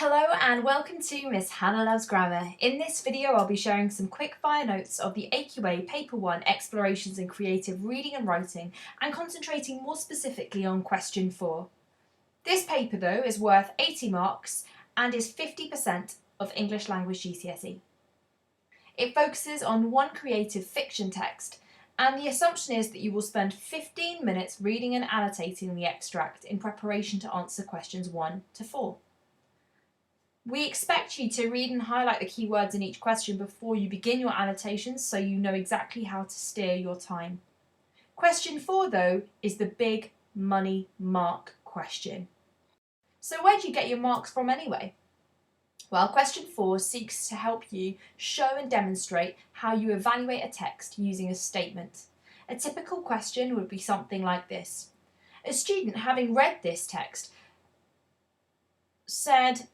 Hello and welcome to Miss Hannah Loves Grammar. In this video I'll be sharing some quick-fire notes of the AQA Paper 1 Explorations in Creative Reading and Writing and concentrating more specifically on question 4. This paper though is worth 80 marks and is 50% of English Language GCSE. It focuses on one creative fiction text and the assumption is that you will spend 15 minutes reading and annotating the extract in preparation to answer questions 1 to 4. We expect you to read and highlight the key words in each question before you begin your annotations so you know exactly how to steer your time. Question 4 though is the big money mark question. So where do you get your marks from anyway? Well, question 4 seeks to help you show and demonstrate how you evaluate a text using a statement. A typical question would be something like this. A student, having read this text, said,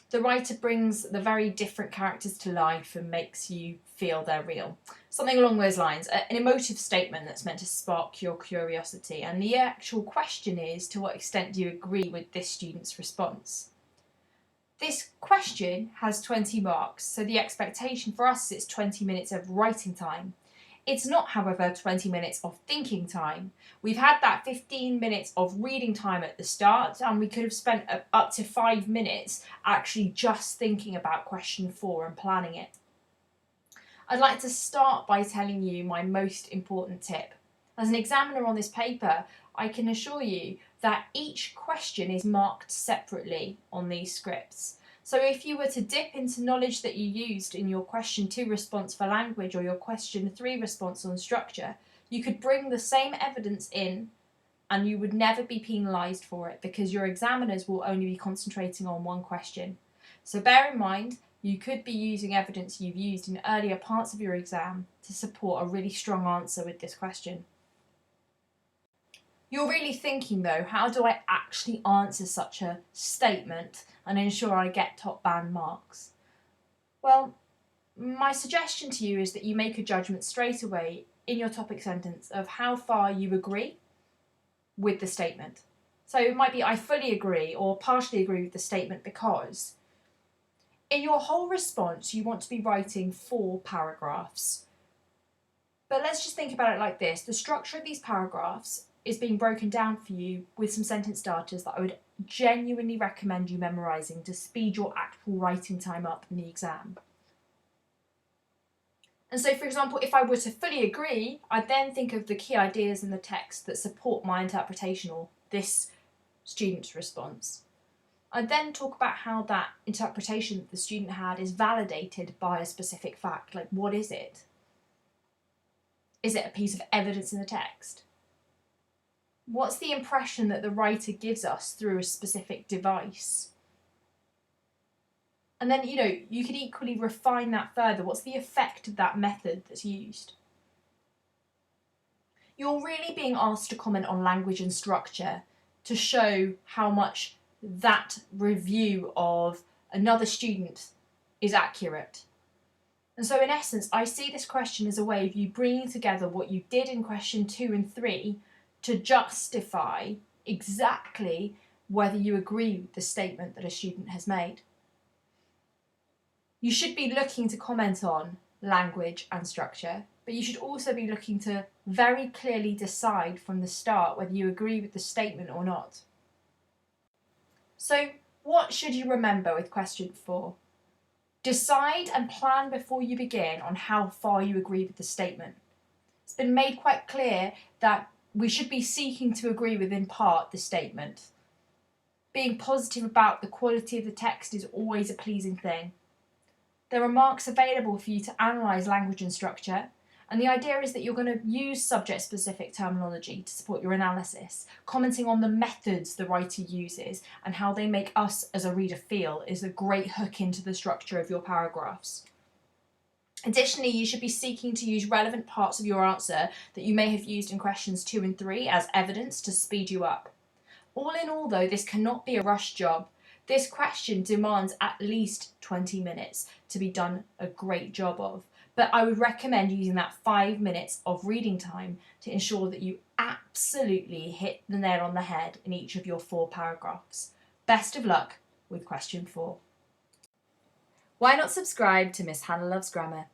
"The writer brings the very different characters to life and makes you feel they're real." Something along those lines, an emotive statement that's meant to spark your curiosity. And the actual question is, to what extent do you agree with this student's response? This question has 20 marks, so the expectation for us is 20 minutes of writing time. It's not, however, 20 minutes of thinking time. We've had that 15 minutes of reading time at the start, and we could have spent up to 5 minutes actually just thinking about question 4 and planning it. I'd like to start by telling you my most important tip. As an examiner on this paper, I can assure you that each question is marked separately on these scripts. So if you were to dip into knowledge that you used in your question 2 response for language or your question 3 response on structure, you could bring the same evidence in and you would never be penalised for it because your examiners will only be concentrating on one question. So bear in mind, you could be using evidence you've used in earlier parts of your exam to support a really strong answer with this question. You're really thinking though, how do I actually answer such a statement and ensure I get top band marks? Well, my suggestion to you is that you make a judgment straight away in your topic sentence of how far you agree with the statement. So it might be I fully agree or partially agree with the statement because in your whole response you want to be writing 4 paragraphs. But let's just think about it like this. The structure of these paragraphs is being broken down for you with some sentence starters that I would genuinely recommend you memorising to speed your actual writing time up in the exam. And so, for example, if I were to fully agree, I'd then think of the key ideas in the text that support my interpretation or this student's response. I'd then talk about how that interpretation that the student had is validated by a specific fact. Like, what is it? Is it a piece of evidence in the text? What's the impression that the writer gives us through a specific device? And then, you could equally refine that further. What's the effect of that method that's used? You're really being asked to comment on language and structure to show how much that review of another student is accurate. And so in essence, I see this question as a way of you bringing together what you did in question 2 and 3 to justify exactly whether you agree with the statement that a student has made. You should be looking to comment on language and structure, but you should also be looking to very clearly decide from the start whether you agree with the statement or not. So what should you remember with question 4? Decide and plan before you begin on how far you agree with the statement. It's been made quite clear that we should be seeking to agree with, in part, the statement. Being positive about the quality of the text is always a pleasing thing. There are marks available for you to analyse language and structure, and the idea is that you're going to use subject-specific terminology to support your analysis. Commenting on the methods the writer uses and how they make us as a reader feel is a great hook into the structure of your paragraphs. Additionally, you should be seeking to use relevant parts of your answer that you may have used in questions 2 and 3 as evidence to speed you up. All in all, though, this cannot be a rush job. This question demands at least 20 minutes to be done a great job of. But I would recommend using that 5 minutes of reading time to ensure that you absolutely hit the nail on the head in each of your 4 paragraphs. Best of luck with question 4. Why not subscribe to Miss Hannah Loves Grammar?